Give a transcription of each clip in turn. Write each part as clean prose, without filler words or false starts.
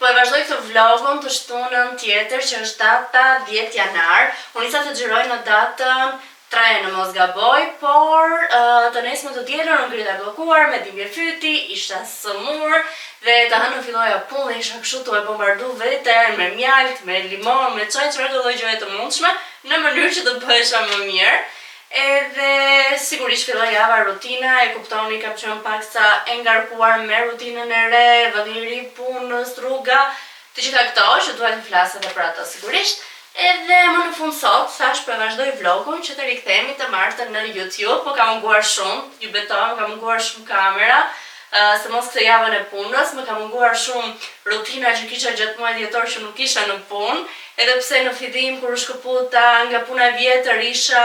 Po e vazhdoj këtë vlogun të shtunën tjetër që është data 10 janar. Unë nisa të xhiroj në datën 3 në mos gaboj, por të nesme të tjetër unë krita blokuar me dhimbje fyti, isha sëmur dhe të hënë filloja punë dhe isha kështu të e bombardu veten me mjalt, me limon, me çaj, çfarë do lloj gjëje të mundshme në mënyrë që të bëhesha më mirë. Edhe sigurisht filloi java rutina, e kuptoni kam qenë paksa e ngarkuar me rutinën e re, vendi i ri, punës, rruga, të gjitha këto që dua të flas edhe për ato sigurisht. Edhe më në fund sot thash po vazhdoj vlogun që të rikthehemi të martën në YouTube, po ka munguar shumë, ju betoj, ka munguar shumë kamera. Se mos këtë javën e punës, më ka munguar shumë rutina që kisha gjatë muajit dhjetor që nuk isha në punë, edhe pse në fillim kur u shkëputa nga puna vjetër isha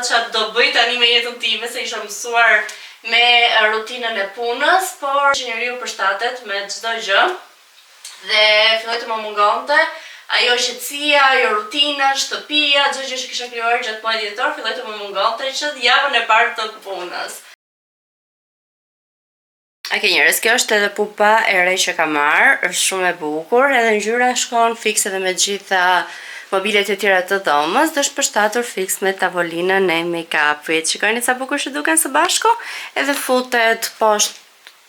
çfarë do bëj tani me jetën time, se isha mësuar me rutinën e punës, por që njeriu përshtatet me çdo gjë dhe filloi të më mungonte ajo qetësia, ajo rutina, shtëpia, çdo gjë që kisha krijuar gjatë muajit dhjetor filloi të më mungonte që javën e parë të punës. Okej njerëz, kjo është edhe pupa e re që ka marrë, është shumë e bukur, edhe ngjyra shkon fiks edhe me gjitha mobilet e tjera të dhomës, dhe është përshtatur fiks me tavolinën e make-upit. Shikoni sa bukur që duken së bashku, edhe futet poshtë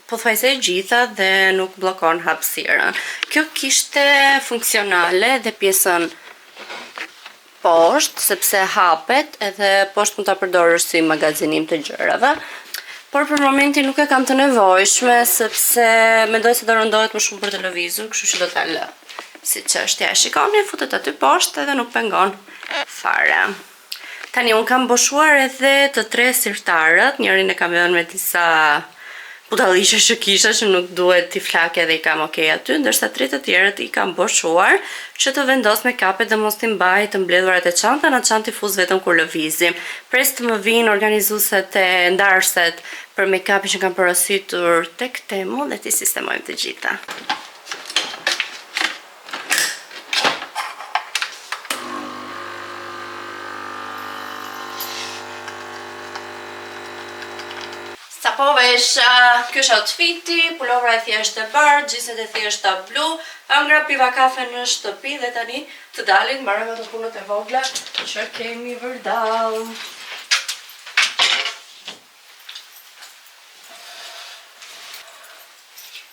pothuajse e gjitha dhe nuk bllokon hapësirën. Kjo kishte funksionale dhe pjesën poshtë, sepse hapet edhe poshtë mund ta përdorësh si magazinim të gjërave. Por për momentin nuk e kam të nevojshme, sepse mendoj se do rëndohet më shumë për të lëvizur, kështu që do ta lë. Si çështja e shikoni, futet aty poshtë edhe nuk pengon fare. Tani unë kam boshuar edhe të 3 sirtarët, njërin e kam vënë me disa budalliqe që kisha që nuk duhet t'i flake dhe i kam okej aty, ndërsa 3 të tjerët i kam boshuar që të vendos me kapet dhe mos t'i mbaj të mbledhurat e çanta në çantë i fuz vetëm kur lëvizim. Pres të më vinë organizueset e ndarset për make-upin që kam porositur tek Temu dhe t'i sistemojmë të gjitha. Po vesha, kjo është outfiti, pulovra e thjeshtë e bardhë, gjinset e thjeshta blu, ëngra piva kafe në shtëpi dhe tani të dalim mbarojmë ato punët e vogla që kemi vërdall.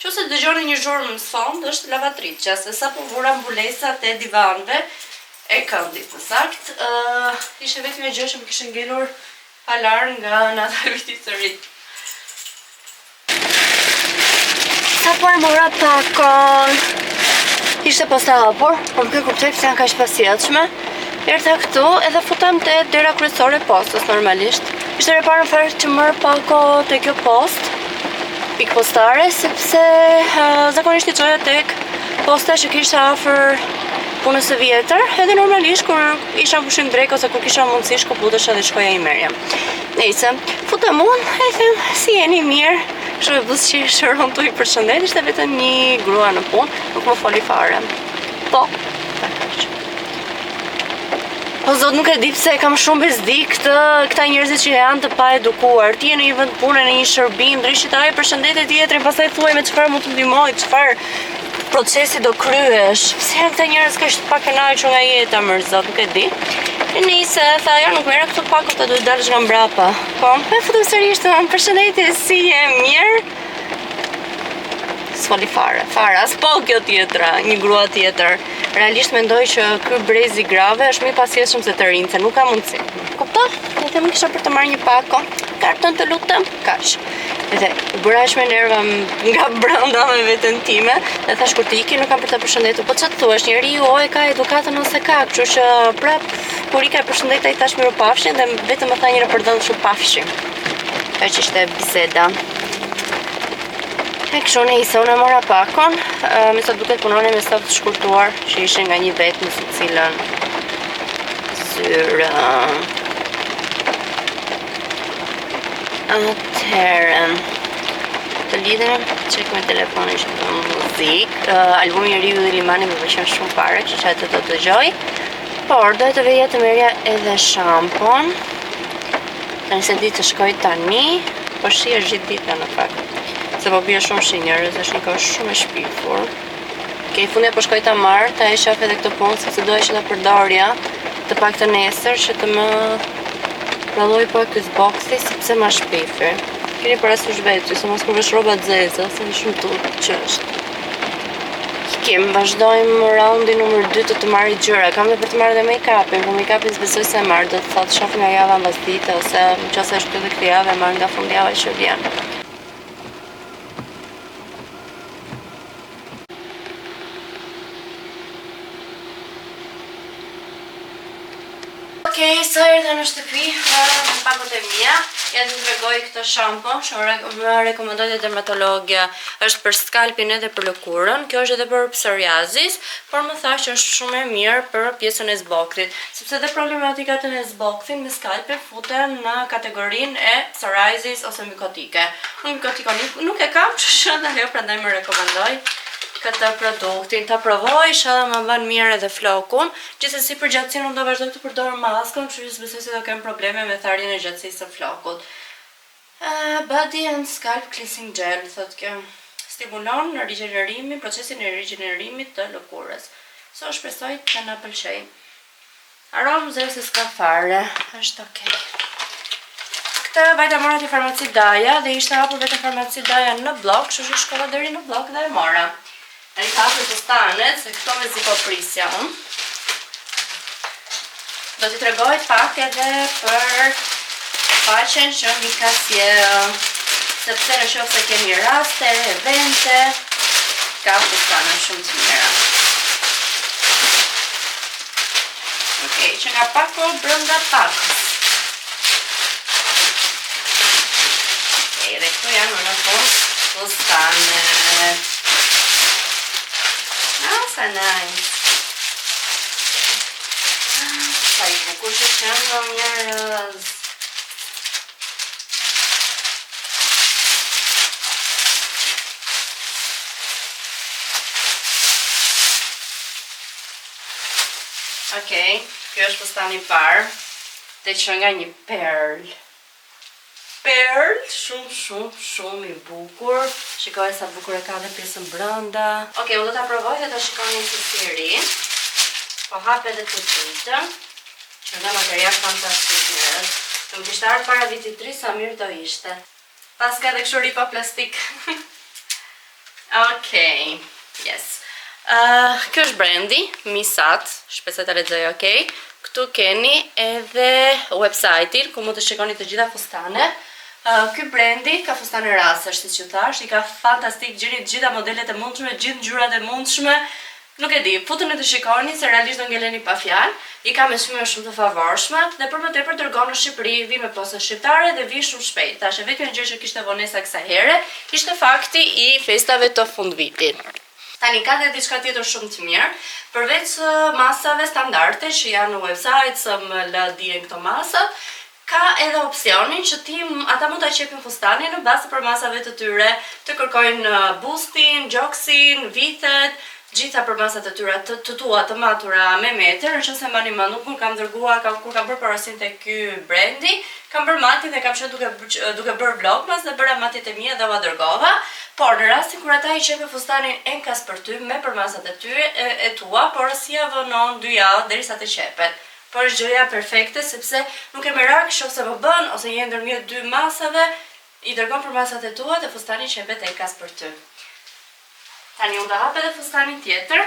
Nëse dëgjoni një zhurmë në fond, është lavatriçja, se sapo vura mbulesat e divanëve e këndit në sakt. Ishte vetëm një gjë që më kishte ngelur alarm nga nata e vitit të ri. Sa por mora pakon, ishte posta hapur, por nuk e kuptoj pse janë kaq pasjetshme. Erdha këtu edhe futem te dera kryesore e postës normalisht. Ishte e parë fare që mora pako te kjo postë, pikë postare, sepse zakonisht i çoja tek posta që kisha afër punës së vjetër, edhe normalisht kur isha në pushim drek ose kur kisha mundësi shkoputesha dhe shkoja i merja. Nejse, futem unë, e them, si jeni mirë, kështu e buzëqeshëron tu i përshëndet, ishte vetëm një grua në punë, nuk më foli fare. Po, ta kaq. O zot, nuk e di pse kam shumë bezdi këta njerëzit që janë të pa edukuar. Ti je në një vend pune, në një shërbim, ndryshe ai përshëndetet tjetrin, pastaj thuaj me çfarë mund të ndihmoj, çfarë procesi do kryesh. Pse janë këta njerëz kaq të pakënaqur nga jeta, më zot, nuk e di. Nise, tha, ja nuk merre këtu pakot të duhet dalësh nga mbrapa. Po, e futem sërish të më përshëndetje, si je mirë? S'foli fare, as po kjo tjetra, një grua tjetër. Realisht mendoj që ky brezi grave është më i pasjetshëm se të rinjtë, nuk ka mundësi. Kupton? Ne them kisha për të marrë një pako, karton të lutem, kaq. Edhe u bëra aq me nerva nga brenda me veten time, dhe thash kur të iki nuk kam për të përshëndetur. Po ç'të thuash, njeriu o e ka edukatën ose ka, kështu që prap kur i ka përshëndet ai thash mirupafshin dhe vetëm më tha njëra për dallë shumë pafshi. Kaq ishte biseda. E kështu ne isona mora pakon, me sa duket punone me staf të shkurtuar, që ishe nga një vetë në së cilën zyrë. Atëherë, të lidhem, qek me telefonin që të muzikë, albumi i Riu dhe Limani më pëlqen shumë fare, që atë do të dëgjoj, por do të veja të merja edhe shampon, tani se di të shkoj tani, po shi është gjithë dita në fakt. Se po bje shumë shi njerëz, është një kohë shumë e shpifur. Okej, fundja po shkoj ta marr, ta e shoh edhe këtë punë sepse do isha ta përdorja të paktën nesër që të më prodhoj po ky boxi sepse ma shpifi. Keni parasysh vetë, se mos më vesh rroba të zeza, se më shumë turp që është. Vazhdojmë raundi numër 2 të marrit gjëra. Kam dhe për të marrë dhe make-upin, po make-upin s'besoj se marrë, do të thotë shoh nga java mbas dite, ose nëse është edhe këtë javë marr nga fundjava që vjen. Okej, sa erdhe në shtëpi, në pakot e mia, ja të tregoj këtë shampo, që më rekomendoi dhe dermatologja, është për skalpin edhe për lëkurën, kjo është edhe për psoriazis, por më tha që është shumë e mirë për pjesën e zbokthit, sepse dhe problematikat e zbokthit me skalpin futen në kategorinë e psoriazis ose mikotike. Unë mikotiko nuk e kam, që ndalë prandaj më rekomendoi këtë produktin, ta provoj, isha dhe më bën mirë edhe flokun, gjithsesi për gjatësinë unë do vazhdoj të përdor maskën, kështu që besoj se do kem probleme me tharjen e gjatësisë së flokut. Body and Scalp Cleansing Gel, thotë kjo, stimulon procesin e rigjenerimit të lëkurës. So shpresoj të na pëlqej. Aromë zero se s'ka fare, është okej. Këtë vajta mora të farmaci Daja dhe ishte hapur vetëm farmaci Daja në blok, kështu që shkova deri në blok dhe e mora. E i hapur fustanet, se këto me zi po prisja unë. Do t'i tregoj pak edhe për faqen që mi ka sjell, sepse në shoh se kemi raste, evente, ka fustanet shumë të mira. Okej, që nga pako brenda pakës. Okej, dhe këtu janë në fund fustanet. Sa nice. Sa i bukur që qenë njerëz. Okej, kjo është fustani i parë. Dhe që nga një perl. Perl, shumë i bukur. Shikoj sa bukur e ka dhe pjesën brenda. Okej, unë do ta provoj dhe ta shikoni si i ri. Po hap edhe të ditën, që nga material fantastik njerëz. Të më kishte ardhur para vitit 3 sa mirë do ishte. Pas ka edhe kështu ripa plastik. Okej, yes. Kjo është brendi, Misat, shpresoj ta lexoj okej. Këtu keni edhe website-in ku mund të shikoni të gjitha fustanet. Ky brendi ka fustane rase, siç ju thash, i ka fantastik, gjeni të gjitha modelet e mundshme, gjithë ngjyrat e mundshme. Nuk e di, futuni të shikoni se realisht do ngeleni pa fjalë. I ka me shumë të favorshme dhe për më tepër dërgon në Shqipëri, vin me posta shqiptare dhe vin shumë shpejt. Tash vetëm gjë që kishte vonesa kësaj here, ishte fakti i festave të fundvitit. Tani ka dhe diçka tjetër shumë të mirë, përveç masave standarde që janë në website, së më lëdien këto masat, ka edhe opsionin që ata mund ta qepin fustanin në bazë për masave të tyre, të kërkojnë boostin, gjoksin, vithet, gjitha për masat të tyre të tua të matura me metër, nëse mbani mend, kur kam dërguar, kur kam bërë porosin te ky brendi, kam bërë matin dhe kam qenë duke bërë vlogmas dhe bëra matit e mia dhe ua dërgova. Por në rastin kur ata i qepin fustanin enkas për ty me përmasat e tyre e tua, porosia vonon 2 javë derisa të qepet. Por është gjëja perfekte sepse nuk e merak shoh se më bën ose je ndërmjet 2 masave, i dërgon përmasat e tua dhe fustani qepet enkas për ty. Tani unë do hap edhe fustanin tjetër.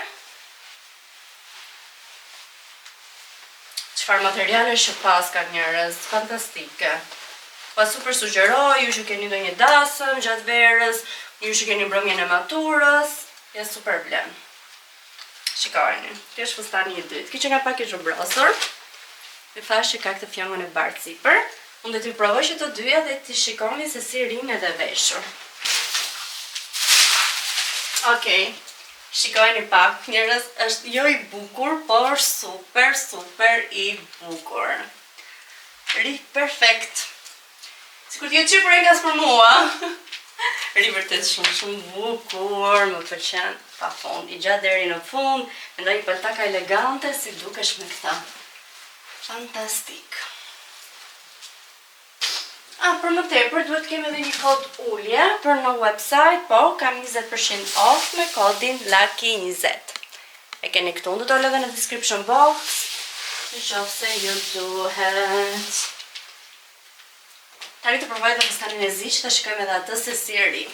Çfarë materiale që pas ka njerëz, fantastike. Pa super sugjeroj, ju që keni ndonjë dasëm gjatë verës, ju që keni mbrëmjen e maturës, ja super blen. Shikojeni, kjo është fustani i dytë. Ky që nga pak i zhobrosur, e thash që ka këtë fjongon e bardhë sipër. Unë do t'i provoj që të dyja dhe t'i shikoni se si rinë edhe veshur. Okej, shikojeni pak, njerëz, është jo i bukur, por super i bukur. Ri perfekt. Sikur t'jetë qepur enkas për mua. Ri vërtet shumë bukur, më pëlqen pa fund. I gjatë deri në fund, mendoj një paltaka elegante si dukesh me këta. Fantastik. Për më tepër duhet kemi edhe një kod ulje për në website, po kam 20% off me kodin LUCKY20. E keni këtu, do të lëve në description box, në qoftë se ju duhet. Tani të provoj dhe fustanin e zi që të shikojmë edhe atë se si e ri.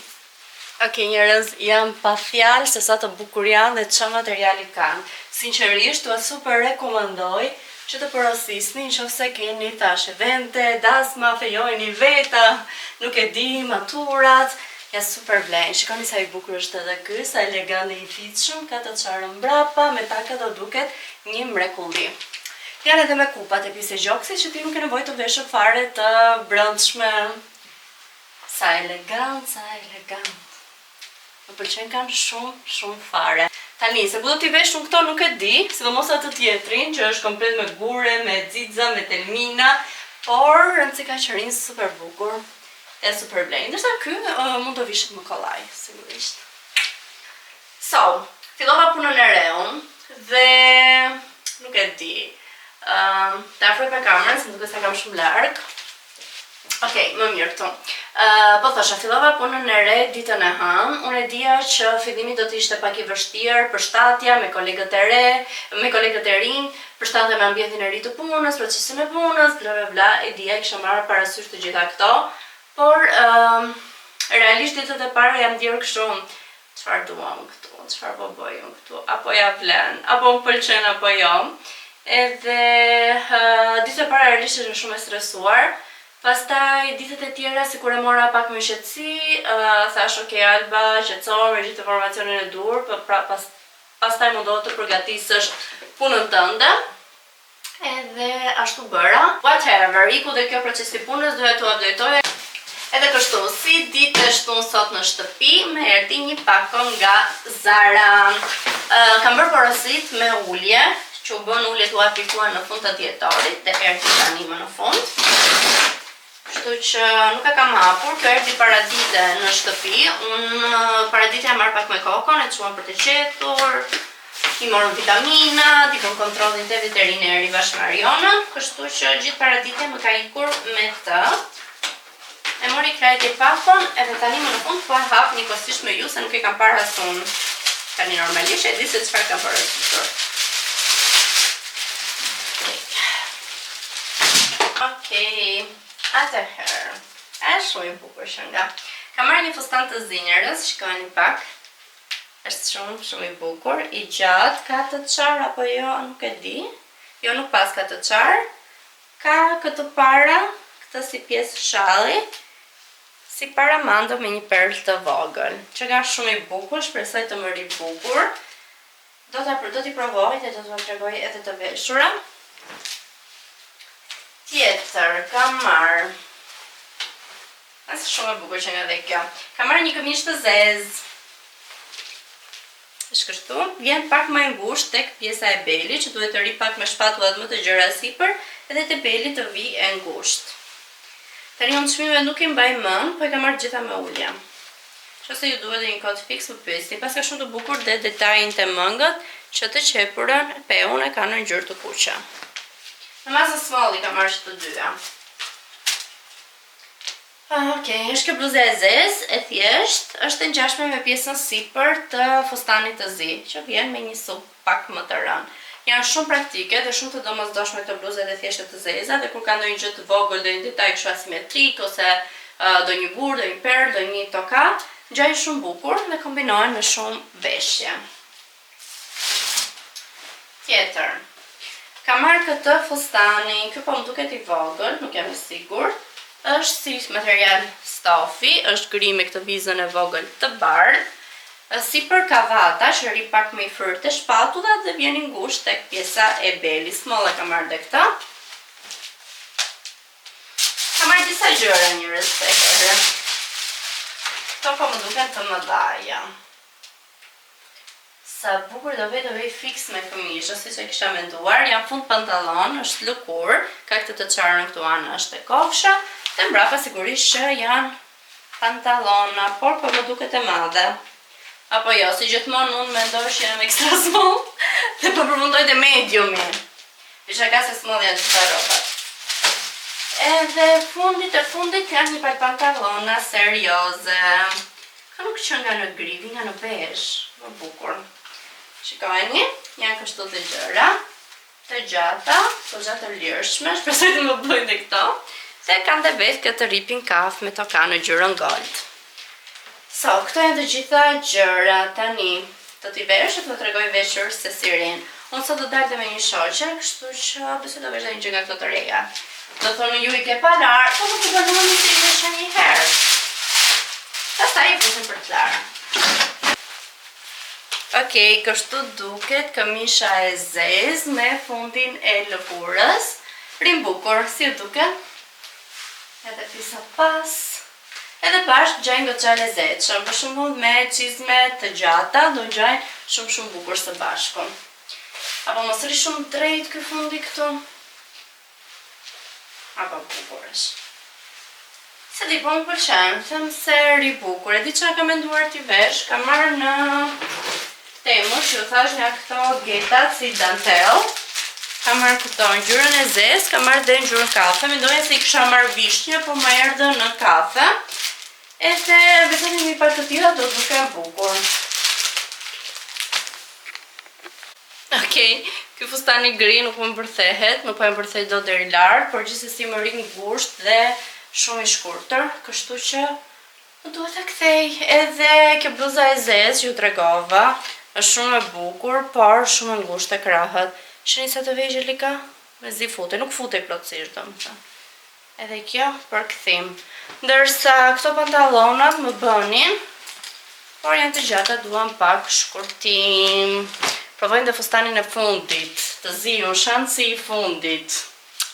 Ok, njerëz, jam pa fjalë se sa të bukur janë dhe çfarë materiali kanë. Sinqerisht, ua super rekomandoj që të porosisni nëse keni tash evente, dasma, fejojni veta, nuk e di, maturat, ja super vlen. Shikoni sa i bukur është edhe ky, sa elegant dhe i fitshëm, ka të çarën mbrapa, me taka do duket një mrekulli. Janë edhe me kupat e pise gjoksi që ti nuk e nevojë të veshë fare të brëndshme. Sa elegant, sa elegant. Më pëlqen kanë shumë fare. Tani, se ku do t'i vesh unë këto nuk e di, sidomos atë tjetrin, që është komplet me gure, me xixa, me telmina, por rëndësi ka që rinë super bukur e super blej. Ndërsa ky mund të vishet më kollaj, sigurisht. So, fillova punën e reun dhe nuk e di. Ta afroj për kamerën, se duke se kam shumë larg. Okej, më mirë këtu. Po thosha, fillova punën e re ditën e hënë. Unë e dija që fillimi do të ishte pak i vështirë, përshtatja me kolegët e re, me kolegët e rinj, përshtatja me ambientin e ri të punës, procesin e punës, bla bla bla, e dija, kisha marrë parasysh të gjitha këto, por realisht ditët e para jam ndjerë kështu, çfarë duam këtu, çfarë po bëj unë këtu, apo ja vlen, apo më pëlqen apo jo. Edhe ditët e para realisht isha shumë e stresuar. Pastaj ditët e tjera sikur e mora pak me qetësi, thash ok Alba, qetëso me gjithë informacionin e dur, pastaj mundohet të përgatisësh punën tënde. Edhe ashtu bëra. Whatever, iku dhe kjo procesi punës, doja t'u updatoja. Edhe kështu, si ditë e shtunë sot në shtëpi, me erdhi një pakon nga Zara. Kam bërë porosit me ulje, që u bën ulje t'u aplikuar në fund të djetorit, dhe erdhi tani më në fund. Kështu që nuk e kam hapur, kjo erdhi paradite në shtëpi. Unë paradite e marrë pak me kokon, e çuam për të qetur, i morën vitamina, i bën kontrollin te veterineri bashkë me Arionën, kështu që gjithë paradite më ka ikur me të. E mori krajt e pakon, edhe tani më në fund po e hap njëkohësisht me ju, se nuk e kam parë as unë. Tani normalisht e di se çfarë kam paraqituar. Okej. Atëherë, është shumë i bukur që nga. Kam marrë një fustan të zinjërës, shikoni pak. Është shumë i bukur, i gjatë, ka të qarë apo jo, nuk e di. Jo, nuk pas ka të qarë. Ka këtë para, këtë si pjesë shalli, si paramando me një perl të vogël. Që ka shumë i bukur, shpresoj të më ri bukur. Do t'i provoj dhe do t'u tregoj edhe të veshura. Tjetër, kam marrë. Asë shumë e bukur që nga dhe kjo. Kam marrë një këmishë të zezë. Është kështu, vjen pak më ngusht tek pjesa e beli, që duhet të ri pak me shpatullat më të gjëra sipër, edhe te beli të vi e ngusht. Tani unë çmime nuk i mbaj mend, po e kam marrë gjitha me ulja. Nëse ju duhet një kod fix më pyesni, pas ka shumë të bukur dhe detajin të mëngët, që të qepurën peun e ka në ngjyrë të kuqe. Në masë small i kam marrë që të dyja. Okej, është kjo bluzë e zezë, e thjesht, është e ngjashme me pjesën sipër të fustanit të zi, që vjen me një sup pak më të rënë. Janë shumë praktike dhe shumë të domosdoshme këto bluzet e thjeshta të zeza, dhe kur ka ndonjë gjë të vogël, ndonjë detaj kështu asimetrik, ose do një gur, do një perl, do një tokat, ngjajnë shumë bukur dhe kombinohen me shumë veshje. Tjetër. Kam marrë këtë fustani, ky po më duket i vogël, nuk jam e sigurt. Është si material stofi, është gri me këtë vizën e vogël të bardhë. Sipër ka vata që ri pak me i fryr të shpatullat dhe vjen i ngushtë tek pjesa e belis. Small e kam marrë dhe këta. Kam marrë disa gjëra njerëz të herë. Këto po më duken të mëdhaja. Sa bukur do vej fix me këmishë, si që kisha menduar, janë fund pantallon, është lëkur, ka këtë të qarën këtu anë është e kofsha, dhe mbrapa sigurisht që janë pantallona, por po më duket e madhe. Apo jo, si gjithmonë unë mendoj që jam extra small, dhe po përmundoj dhe mediumi. Pisha ka se small janë gjitha robat. Edhe fundit e fundit janë një par pantallona serioze. Ka nuk që nga në gri, nga në besh, më bukur. Shikojni, janë kështu të gjëra, të gjata, të gjatë të lirshme, shpresoj të më bëjnë dhe këto. Dhe kanë dhe vetë këtë ripin kaf me toka në gjyrën gold. So, këto janë të gjitha gjëra, tani të t'i vesh e të tregoj veshur se si rinë. Unë sot do dalë me një shoqe, kështu që besoj do vesh dhe një gjë nga këto të reja. Do thonë ju i ke palar, po të përnoni si i veshe një herë. Pastaj i pusin për të lara. Okej, kështu duket këmisha e zezë me fundin e lëkurës. Rim bukur, si u duket? Edhe pisa pas. Edhe bashkë gjajnë do të gjajnë e zeqëm. Për shembull me çizme të gjata do gjajnë shumë bukur së bashku. Apo mos ri shumë drejt ky fundi këtu. Apo bukur është. Se di po më pëlqen, them se ri bukur. E di çfarë kam menduar t'i vesh, kam marrë në Temu, që ju thash nga këto getat si dantel. Kam marrë këto në ngjyrën e zezë, kam marrë dhe në ngjyrën kafe. Mendoja se i kisha marrë vishnje, po më erdhë në kafe. Edhe besoj një par të tilla do të duken bukur. Okej, ky fustani gri nuk më përthehet, nuk po më përthehet dot deri lart, por gjithsesi më rik ngushtë dhe shumë i shkurtër, kështu që më duhet ta kthej. Edhe kjo bluza e zezë ju tregova, është shumë e bukur, por shumë e ngushtë te krahët. Shihni sa të vegjël i ka? Mezi fute, nuk futej plotësisht domethënë. Edhe kjo për kthim. Ndërsa këto pantallonat më bënin, por janë të gjata, duan pak shkurtim. Provojnë dhe fustanin e fundit, të ziun, shansi i fundit.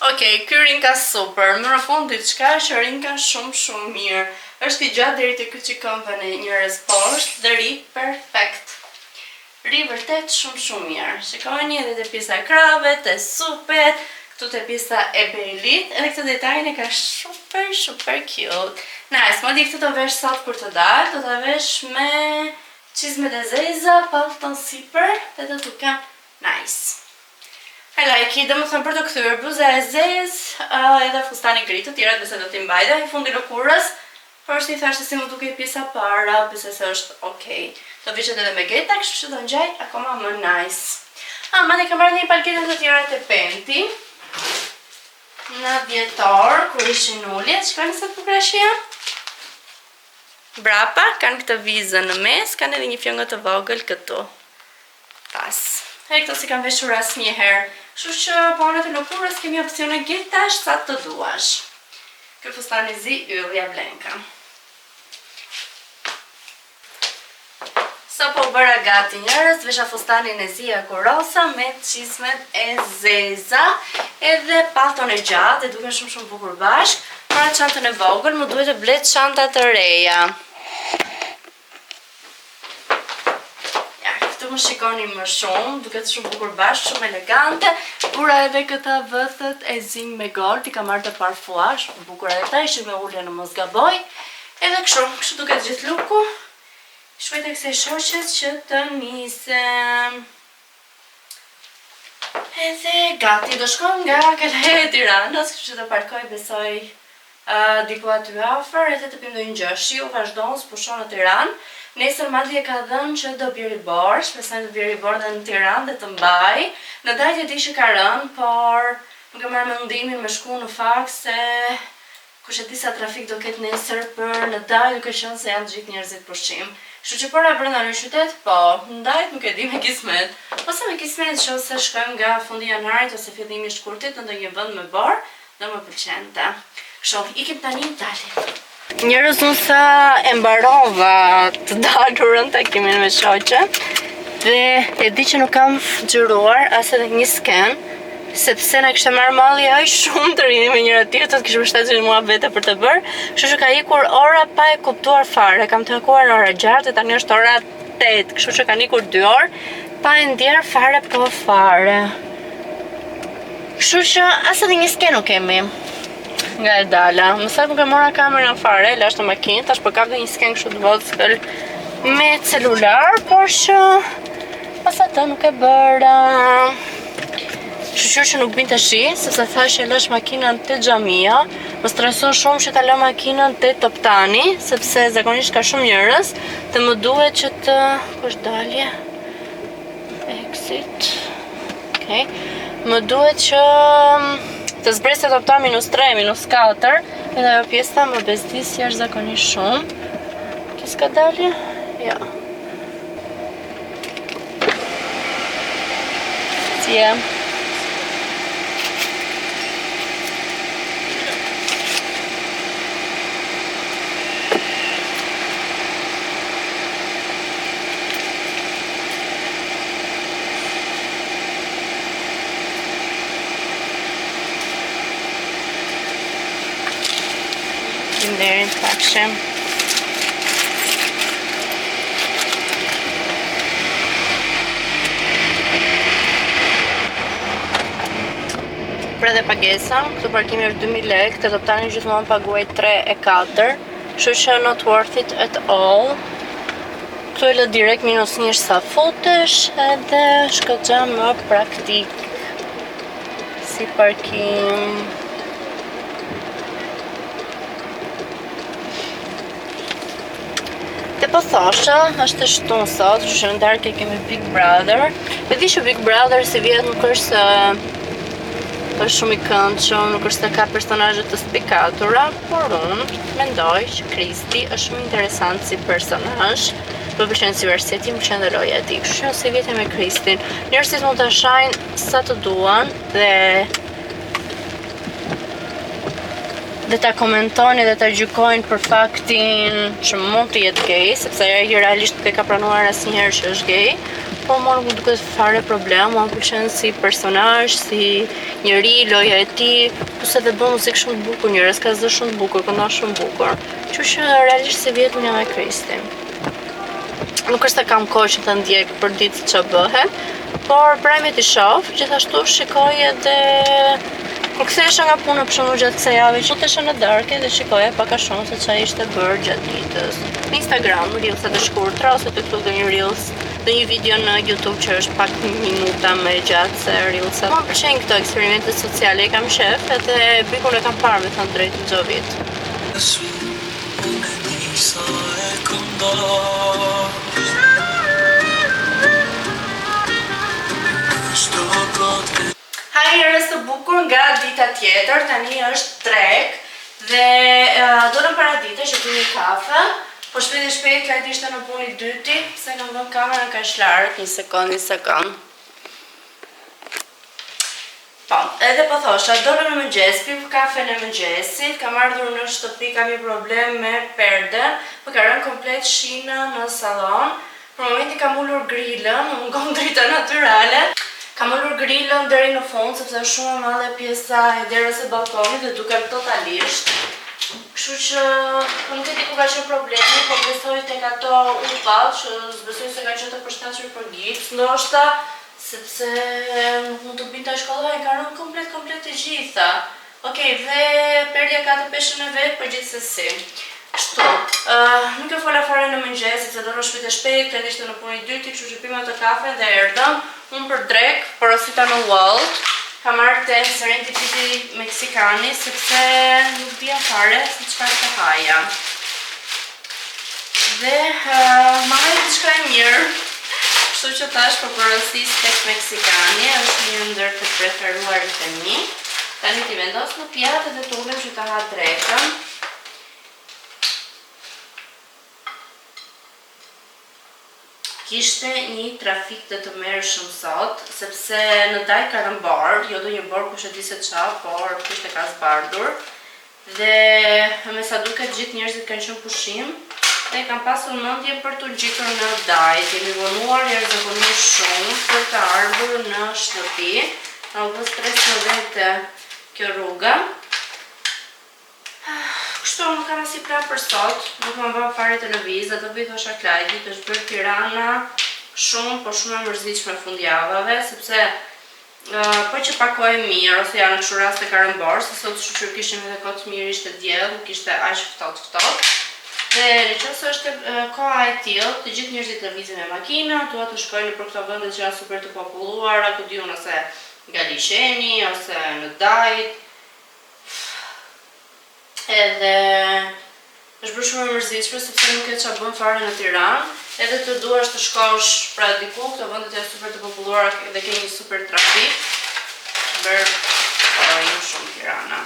Okej, ky rinka super, më në fundit çka është rinka shumë mirë. Është i gjatë deri te ky çikëmbën e njërës poshtë dhe ri perfekt. Ri vërtet shumë mirë. Shikojeni edhe te pjesa e krave, te supet, këtu te pjesa e belit, edhe këtë detajin e ka super cute. Nice, më di këtë do vesh sot kur të dalë, do ta vesh me çizmet e zeza, pallton sipër, dhe do të duken nice. I like it, domethënë për të kthyer bluza e zezë, edhe fustani gri të tjerat besoj do t'i mbajtë i fundi lëkurës, por është i thashë si më duket pjesa para, besoj se është okay. Do vishet edhe me geta, kështu që do ngjaj akoma më nice. Madje kam marrë një palë të tjera të Penti. Në dhjetor, kur ishin uljet, shikoni sa të bukura që janë. Brapa kanë këtë vizën në mes, kanë edhe një fjongë të vogël këtu. Pas. E këto si kam veshur asnjëherë. Kështu që po në të lëkurës kemi opsione getash sa të duash. Ky fustan i zi yllja blenka. Sa po bëra gati njerëz, vesha fustanin e zi akurosa me çizmet e zeza, edhe pallton e gjatë, e duken shumë bukur bashk. Para çantën e vogël, më duhet të blet çanta të reja. Këtu më shikoni më shumë, duket shumë bukur bashk, shumë elegante. Pura edhe këta vëthët e zinj me gold, i ka marrë të parfua, shumë bukur edhe ta, ishin me ulje në mos gaboj. Edhe kështu duket gjithë luku. Shpejt e kësaj shoqes që të nisem. Edhe gati, do shkojmë nga Kalaja e Tiranës, kështu që do parkoj besoj diku aty afër, edhe të pim ndonjë gjë. Shiu vazhdon spushon në Tiranë. Nesër madje ka dhënë që do bjeri borë, shpresoj të bjeri borë dhe në Tiranë dhe të mbaj. Në dajt e di që ka rënë, por nuk e marrë mendimin me shku në fakt se kush e di sa trafik do ketë nesër për në dajt, duke qenë se janë të gjithë njerëzit pushim. Kështu që pora brenda në qytet, po, në dajt nuk e di me kismet. Ose me kismet që ose shkojmë nga fundi janarit ose fillimi i shkurtit në ndonjë vend me borë, do më pëlqente. Kështu, ikim tani dalim. Njerëz unë sa e mbarova të dalurën takimin me shoqe dhe e di që nuk kam xhiruar as edhe një sken, sepse na kishte marrë malli aq shumë të rini me njëra tjetrën, kishte mbështetur mua vete për të bërë, kështu që ka ikur ora pa e kuptuar fare. Kam takuar në ora 6 dhe tani është ora 8, kështu që kanë ikur 2 orë pa e ndjer fare po fare. Kështu që as edhe një sken nuk kemi. Nga e dala, më sa nuk e mora kamerën fare, lash në makinë, tash po kam dhe një sken kështu të vogël me celular, por që pas atë nuk e bëra. Shqyr që nuk binte shi, sepse thash që lësh makinën te xhamia, më streson shumë që ta lë makinën te Toptani, sepse zakonisht ka shumë njerëz, dhe më duhet që të... Kush dalje? Exit. Okej. Më duhet që të zbresë Toptani -3, -4, edhe ajo pjesa më bezdis jashtëzakonisht shumë. Kjo s'ka dalje? Ja. Tje. Faleminderit, takshim. Pra dhe pagesa, këtu parkimi është 2000 lekë, të Toptani gjithmonë paguaj 3 e 4, kështu që not worth it at all. Këtu e lë direkt -1 sa futesh, edhe shkëgja më praktik si parkim. Te po thosha, është e shtunë sot, që në darkë kemi Big Brother. E di që Big Brother si vjetë nuk është shumë i këndshëm, nuk është se ka personazhe të spikatura, por unë mendoj që Kristi është shumë interesant si personazh. Më pëlqen si verset, më pëlqen dhe roja e tij. Kështu që si vjetë me Kristin. Njerëzit mund ta shajnë sa të duan dhe ta komentojnë dhe ta gjykojnë për faktin që mund të jetë gay, sepse ajo realisht nuk e ka pranuar asnjëherë që është gay, po mua nuk duket fare problem, mua më pëlqen si personazh, si njeri, loja e tij, plus edhe bën muzikë shumë të bukur, njerëz ka zë shumë të bukur, këndon shumë bukur. Kështu që realisht si vjet unë me Kristin. Nuk është se kam kohë që të ndjek për ditë që bëhet, por prajme t'i shoh, gjithashtu shikoj edhe kur kthehesha nga puna për shembull gjatë kësaj jave, futesha në darkë dhe shikoja pak a shumë se çfarë ishte bërë gjatë ditës. Në Instagram, reelsa të shkurtra ose të këtu një reels dhe një video në YouTube që është pak minuta më gjatë se reelsa. Më pëlqejnë këto eksperimente sociale, i kam shef edhe bikun e kam parë me thënë drejtë çdo vit. Haj njerëz të bukur nga dita tjetër, tani është trek dhe dolëm para dite që pi një kafe, po shpejt lajt ishte në puni dyti, se kam vënë kamerën kaq larg, një sekond. Po, edhe po thosha, dolëm në mëngjes, pim kafe në mëngjesit, kam ardhur në shtëpi, kam një problem me perden, më ka rënë komplet shina në sallon, për momenti kam ullur grillën, më mungon drita natyrale. Kam ullur grillën deri në fund, sepse është shumë e madhe pjesa e derës së balkonit dhe duket totalisht. Kështu që nuk e di ku ka qenë problemi, po besoj tek ato upat, që besoj se ka qenë të përshtatshëm për gips, ndoshta sepse nuk mund të binte shkollë, ka rënë komplet të gjitha. Okej, dhe perdja ka të peshën e vet, por gjithsesi. Kështu, nuk e fola fare në mëngjes, sepse do në shpejt, këtë ishte në punë i dyti, kështu që pima të kafe dhe erdhëm. Unë për drek, porosita në Walt, ka marrë te Serendipity Meksikani, sepse nuk dhja fare se çfarë të haja. Dhe ma hajë diçka e mirë, kështu që tash për porosis tek Meksikani, është një ndër të preferuarit e mi. Tani t'i vendos në pjatë dhe të ulem që ta ha drekën. Kishte një trafik të mërshëm sot, sepse në daj ka rënë bardh, jo do një bardh kush e di se qa, por kishte ka zbardhur. Dhe me sa duket gjithë njerëzit kanë qenë pushim, dhe kam pasur mendje për të gjitur në daj. Kemi vonuar jashtëzakonisht shumë për të ardhur në shtëpi, në vë stres në vete kjo rruga. Kështu nuk kam asnjë plan për sot, nuk më bën fare televiz, atë vi thosha Klajdi, është bërë Tirana shumë, por shumë e mërzitshme fundjavave, sepse po që pakoj mirë, ose janë në kështu raste ka rënë borë, se sot shqyr kishim edhe kohë të mirë, ishte diell, nuk ishte aq ftohtë. Dhe nëse është koha e tillë, të gjithë njerëzit lëvizin me makinë, dua të shkojnë për këto vende që janë super të populluara, ku diun ose nga liçeni ose në dajt. Edhe është bërë shumë e mërzitshme sepse nuk e çfarë bën fare në Tiranë. Edhe të duash të shkosh pra diku, këto vendet janë super të populluara dhe ke një super trafik. Bërë shumë Tirana.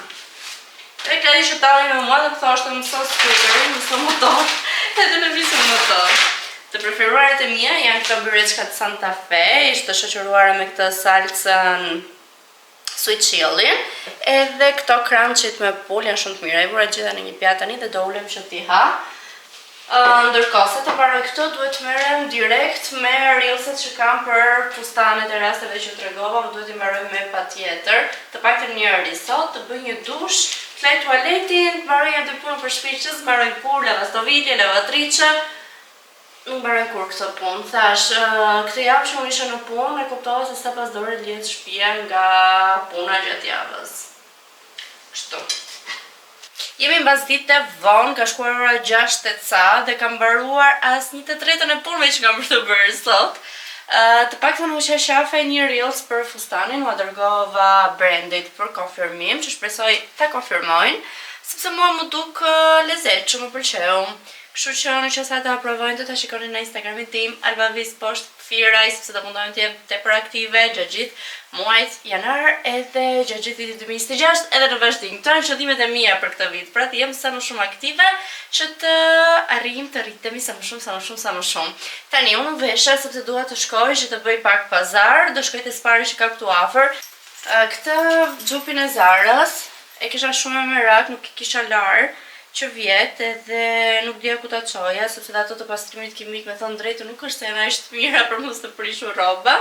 Dhe Kladi që tali me mua dhe më thoshtë mëso skuterin, mëso motor, edhe në visë motor. Të preferuaret e mia janë këto byreçkat Santa Fe, ishte shoqëruara me këtë salcën sweet chili, edhe këto crunchit me pull janë shumë të mira. I vura gjitha në një pjatë tani dhe do ulem që t'i ha. Ndërkohë se të paroj këto, duhet të merrem direkt me reelset që kam për fustanet e rasteve që tregova, duhet t'i mbaroj me patjetër, të paktën një herë sot, të bëj një dush, të laj tualetin, të mbaroj një punë për shtëpi, që s'mbaroj kur, lavastovitje, lavatriçe. Nuk mbaroj kur këto punë. Thash, këtë javë që unë isha në punë, e kuptova se sa pas dore lihet shtëpia nga puna gjatë javës. Kështu. Jemi mbas dite vonë, ka shkuar ora 6 ca dhe kam mbaruar as 1/3 e punëve që kam për të bërë sot. Të paktën u shafe një reels për fustanin, ma dërgova brandit për konfirmim, që shpresoj ta konfirmojnë, sepse mua më duk lezetshëm, më pëlqeu. Kështu që në qësa të aprovojnë të ta shikoni në Instagramin tim, Albavis post firaj, sepse të mundojnë të jem tepër aktive gjatë gjithë muajt janar edhe gjatë gjithë vitit 2026 edhe në vazhdim. Këto janë qëllimet e mia për këtë vit, pra të jem sa më shumë aktive që të arrijm të rritemi sa më shumë. Tani unë vesha sepse dua të shkoj që të bëj pak pazar, do shkoj te Spari që ka këtu afër. Këtë xhupin e Zarës e kisha shumë me merak, nuk i kisha lar që vjet edhe nuk dija ku ta çoja, sepse ato të pastrimit kimik me thënë drejtë nuk është se janë aq të mira për mos të prishur rroba.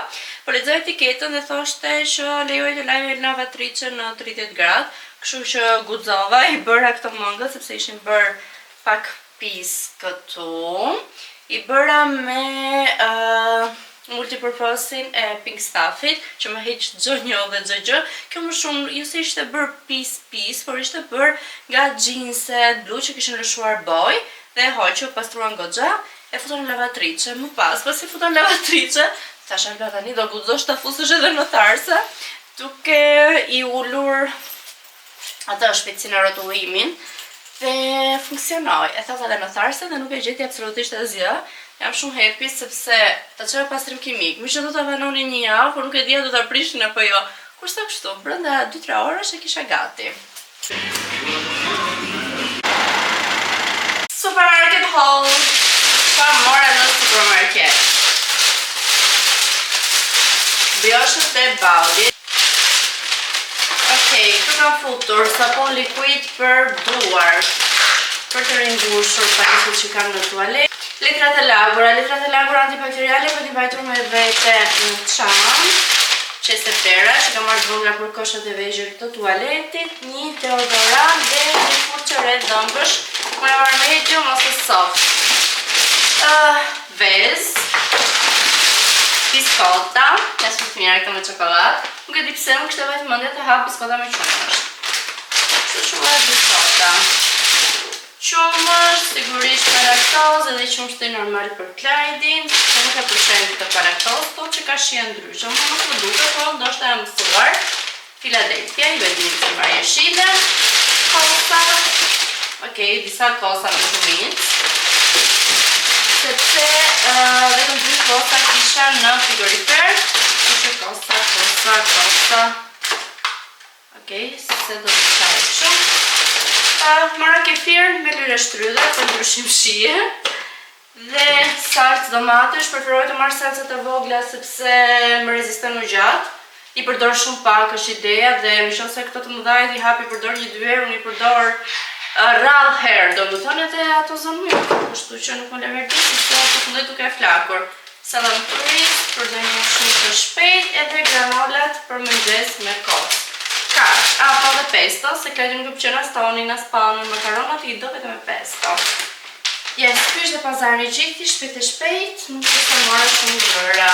Po lexoj etiketën dhe thoshte që lejoj të laj lavatriçe në 30 gradë, kështu që guxova, i bëra këto mëngë sepse ishin bër pak pis këtu. I bëra me multipurpose-in e Pink Stuffit, që më heq çdo dhe çdo gjë. Kjo më shumë, jo se ishte bër pis, por ishte bër nga xhinset blu që kishin lëshuar boj dhe e hoqë, pastruan goxha, e futën në lavatriçe. Më pas i futën në lavatriçe, thash Alba tani do guxosh ta fusësh edhe në tharse, duke i ulur atë shpejtësinë e rrotullimin dhe funksionoi. E thata edhe në tharse dhe nuk e gjeti absolutisht asgjë. Jam shumë happy sepse ta çoj pastrim kimik. Më që do ta vanoni një javë, por nuk e dija do ta prishin apo jo. Kurse kështu, brenda 2-3 orësh e kisha gati. Supermarket haul. Çfarë mora në supermarket? Brioshët e Baudit. Okej, këtu kam futur sapon likuid për duar, për të ringushur paketet që kam në tualet. Letrat e lagura antibakteriale për t'i mbajtur me vete në çantë, çestera që kam marrë vënga për koshat e vegjël të tualetit, një deodorant dhe një furçë re dhëmbësh, më medium ose soft. Vez, biskota, nesër të mira këto me çokoladë. Nuk e di pse më kishte vetë mendje të hap biskota me qumësht. Kështu shumë e biskota. Qumësht, sigurisht me laktozë edhe qumështi normal për Klajdin, që nuk e përshojnë këtë pa laktozë, po që ka shije ndryshme. Më nuk më duke, po ndoshta e mësuar. Philadelphia, i vedin të marrë jeshile, kosa, disa kosa me shumicë, sepse vetëm 2 kosa kisha në frigorifer, kështë kosa, se do të qajë shumë. Mara kefir me lyre shtrydhe për ndryshim shije dhe salcë domatesh, preferoj të marrë salcët e vogla sepse më reziston më gjatë. I përdor shumë pak është ideja dhe më qoftë se këto të mëdhajet i hap i përdor 1-2 herë, unë i përdor rrallë herë, do të thonë edhe ato zonë mirë, kështu që nuk më lëverdi, sepse të fundoj duke flakur. Salam turis, përdor një shumë të shpejt edhe granolat për mëngjes me kos. Po dhe pesto, se Klajdi nuk e pëlqen as tonin, as panon, makaronat i do vetëm me pesto. Ky ishte pazari që ikti shpejt, nuk e të mora shumë gjëra.